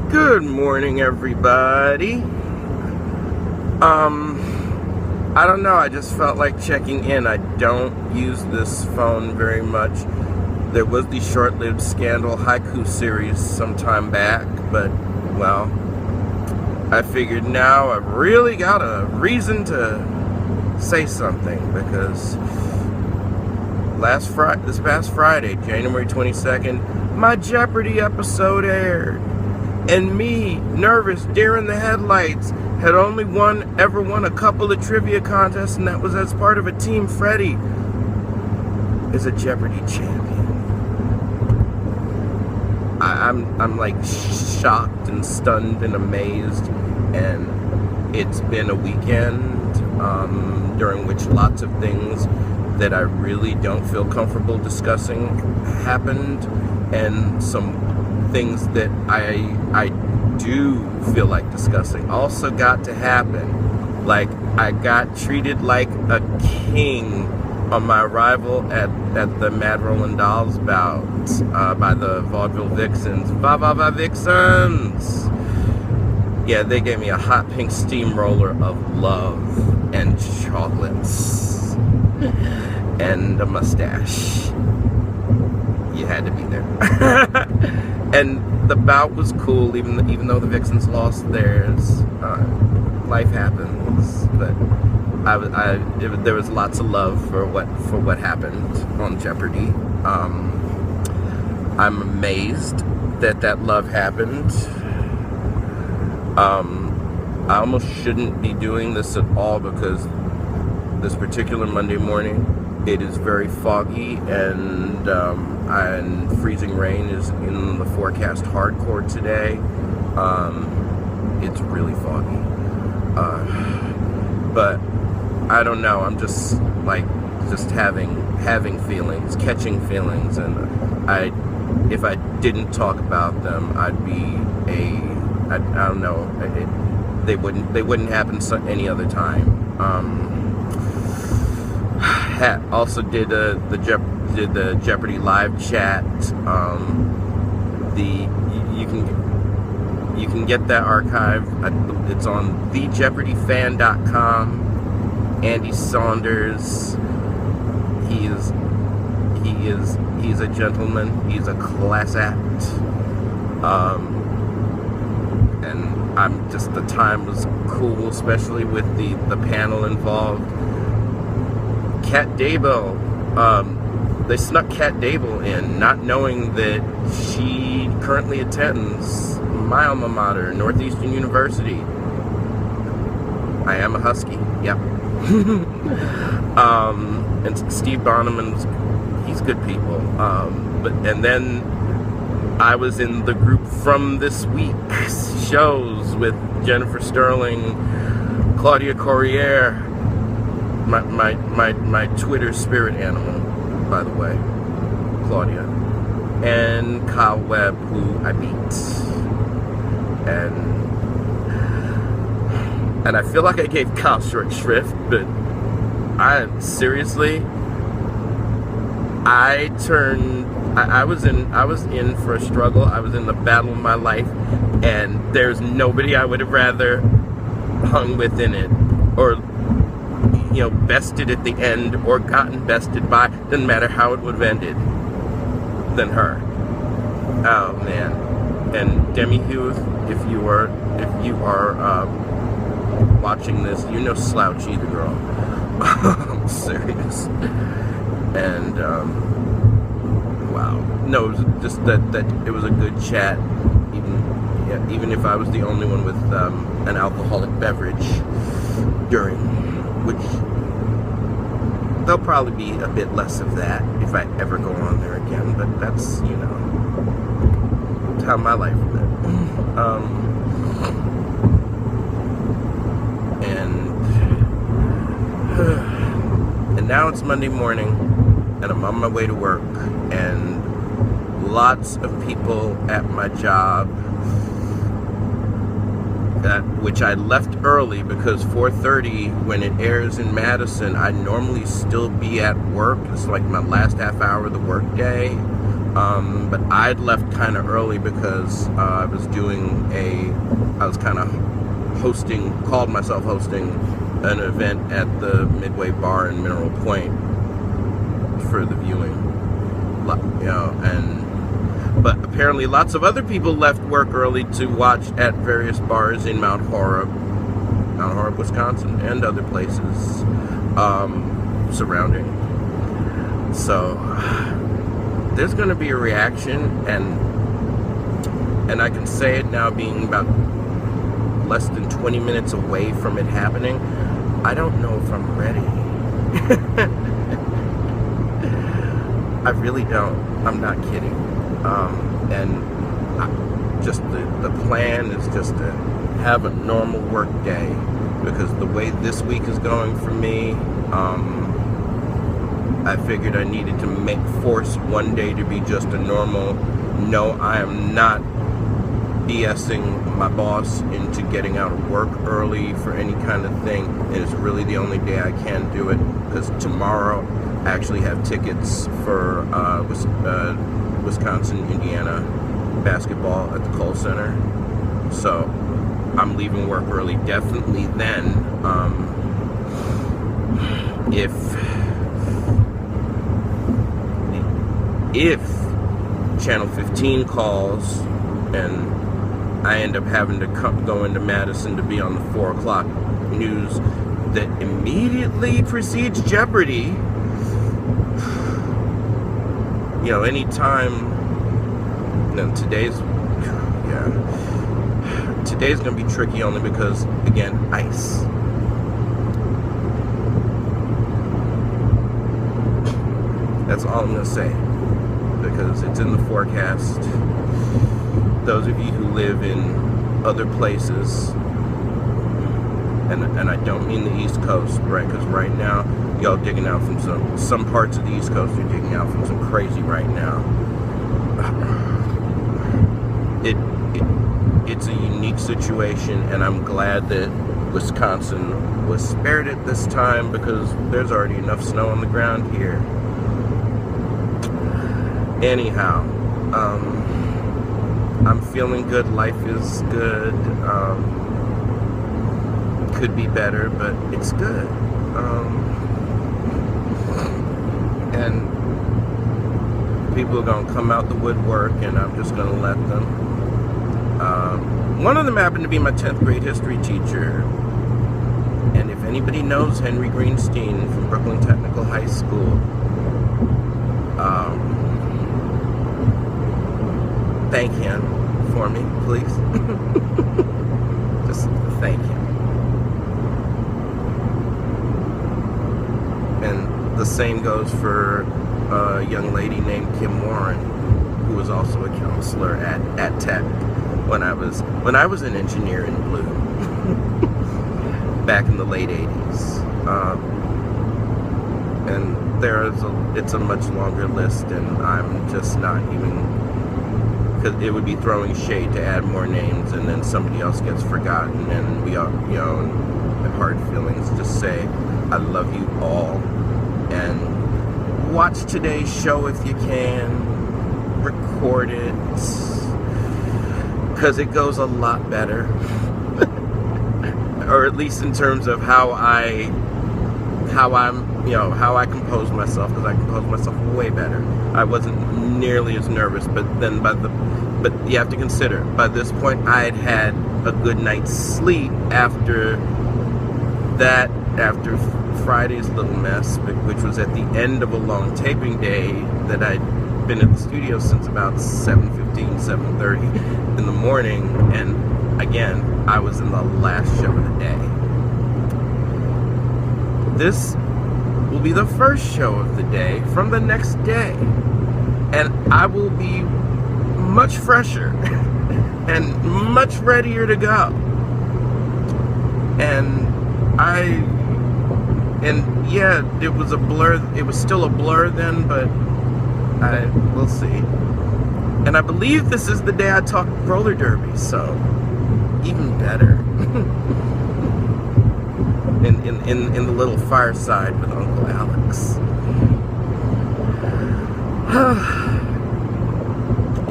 Good morning, everybody. I don't know, I just felt like checking in. I don't use this phone very much. There was the short-lived Scandal haiku series some time back, but, well, I figured now I've really got a reason to say something, because this past Friday, January 22nd, my Jeopardy episode aired. And me, nervous, deer in the headlights, had only ever won a couple of trivia contests, and that was as part of a team. Freddie is a Jeopardy champion. I'm like shocked and stunned and amazed, and it's been a weekend during which lots of things that I really don't feel comfortable discussing happened, and some things that I do feel like discussing also got to happen. Like, I got treated like a king on my arrival at the Mad Rollin' Dolls bout by the Vaudeville Vixens. Va Vixens! Yeah, they gave me a hot pink steamroller of love and chocolates and a mustache. You had to be there. And the bout was cool, even though the Vixens lost theirs. Life happens, but there was lots of love for what happened on Jeopardy. I'm amazed that love happened. I almost shouldn't be doing this at all, because this particular Monday morning, it is very foggy, and freezing rain is in the forecast hardcore today. It's really foggy. But I don't know, I'm just having feelings, catching feelings, and if I didn't talk about them, I don't know, they wouldn't happen any other time. Also did the Jeopardy live chat. You can get that archive. It's on thejeopardyfan.com. Andy Saunders. He's a gentleman. He's a class act. And the time was cool, especially with the panel involved. Kat Daybell, they snuck Kat Daybell in, not knowing that she currently attends my alma mater, Northeastern University. I am a Husky, yep. And Steve Bonneman, he's good people. And then I was in the group from this week's shows with Jennifer Sterling, Claudia Corriere, my Twitter spirit animal, by the way, Claudia, and Kyle Webb, who I beat, and I feel like I gave Kyle short shrift, but I was in for a struggle. I was in the battle of my life, and there's nobody I would have rather hung with in it, or bested at the end, or gotten bested by, doesn't matter how it would have ended, than her. Oh man. And Demi Hughes, if you are watching this, slouchy the girl. I'm serious. And wow, no, it was just that it was a good chat, even if I was the only one with an alcoholic beverage during, which there'll probably be a bit less of that if I ever go on there again, but that's, how my life went. And now it's Monday morning, and I'm on my way to work, and lots of people at my job, which I left early because 4:30, when it airs in Madison, I normally still be at work. It's like my last half hour of the work day. But I'd left kind of early because I was kind of called myself hosting an event at the Midway Bar in Mineral Point for the viewing, but apparently lots of other people left work early to watch at various bars in Mount Horeb, Wisconsin, and other places surrounding. So there's going to be a reaction, and I can say it now, being about less than 20 minutes away from it happening. I don't know if I'm ready. I really don't. I'm not kidding. The plan is just to have a normal work day, because the way this week is going for me, I figured I needed to force one day to be just a normal. No, I am not BSing my boss into getting out of work early for any kind of thing. And it's really the only day I can do it, because tomorrow I actually have tickets for Wisconsin, Indiana basketball at the Kohl Center. So I'm leaving work early definitely then. If Channel 15 calls and I end up having to go into Madison to be on the 4 o'clock news that immediately precedes Jeopardy, anytime, today's gonna be tricky, only because, again, ice. That's all I'm gonna say, because it's in the forecast. Those of you who live in other places, and I don't mean the East Coast, right? Because right now, y'all digging out from some parts of the East Coast are digging out from some crazy right now. It's a unique situation, and I'm glad that Wisconsin was spared it this time, because there's already enough snow on the ground here. Anyhow, I'm feeling good. Life is good. Could be better, but it's good. And people are gonna come out the woodwork, and I'm just gonna let them. One of them happened to be my 10th grade history teacher. And if anybody knows Henry Greenstein from Brooklyn Technical High School, thank him for me, please. Just thank him. And the same goes for a young lady named Kim Warren, who was also a counselor at Tech when I was an engineer in blue back in the late 80s. And it's a much longer list, and I'm just not even, because it would be throwing shade to add more names, and then somebody else gets forgotten, and we all, and hard feelings. Just say I love you all, and watch today's show if you can. Record it, because it goes a lot better, or at least in terms of how I compose myself, because I compose myself way better. I wasn't nearly as nervous, but you have to consider, by this point I had had a good night's sleep after Friday's little mess, which was at the end of a long taping day that I'd been at the studio since about 7:30 in the morning, and again, I was in the last show of the day. This will be the first show of the day from the next day, and I will be much fresher and much readier to go. Yeah, it was a blur. It was still a blur then, but we'll see. And I believe this is the day I talk roller derby, so even better. in the little fireside with Uncle Alex.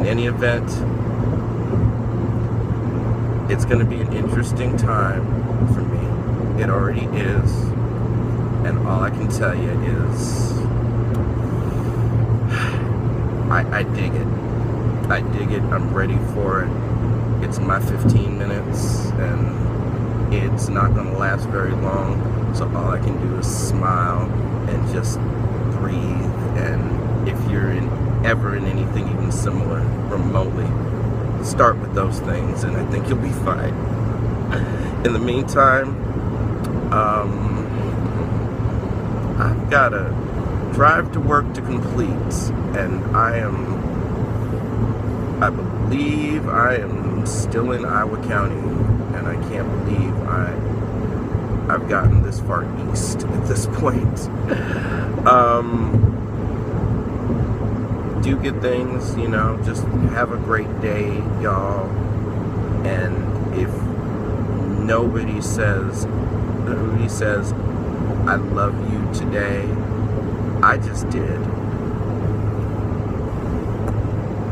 in any event, it's going to be an interesting time for me. It already is. And all I can tell you is I dig it. I dig it. I'm ready for it. It's my 15 minutes, and it's not going to last very long. So all I can do is smile and just breathe. And if you're ever in anything even similar remotely, start with those things, and I think you'll be fine. In the meantime, I've got a drive to work to complete, and I believe I am still in Iowa County, and I can't believe I've gotten this far east at this point. Do good things, you know, just have a great day, y'all. And if nobody says I love you today, I just did.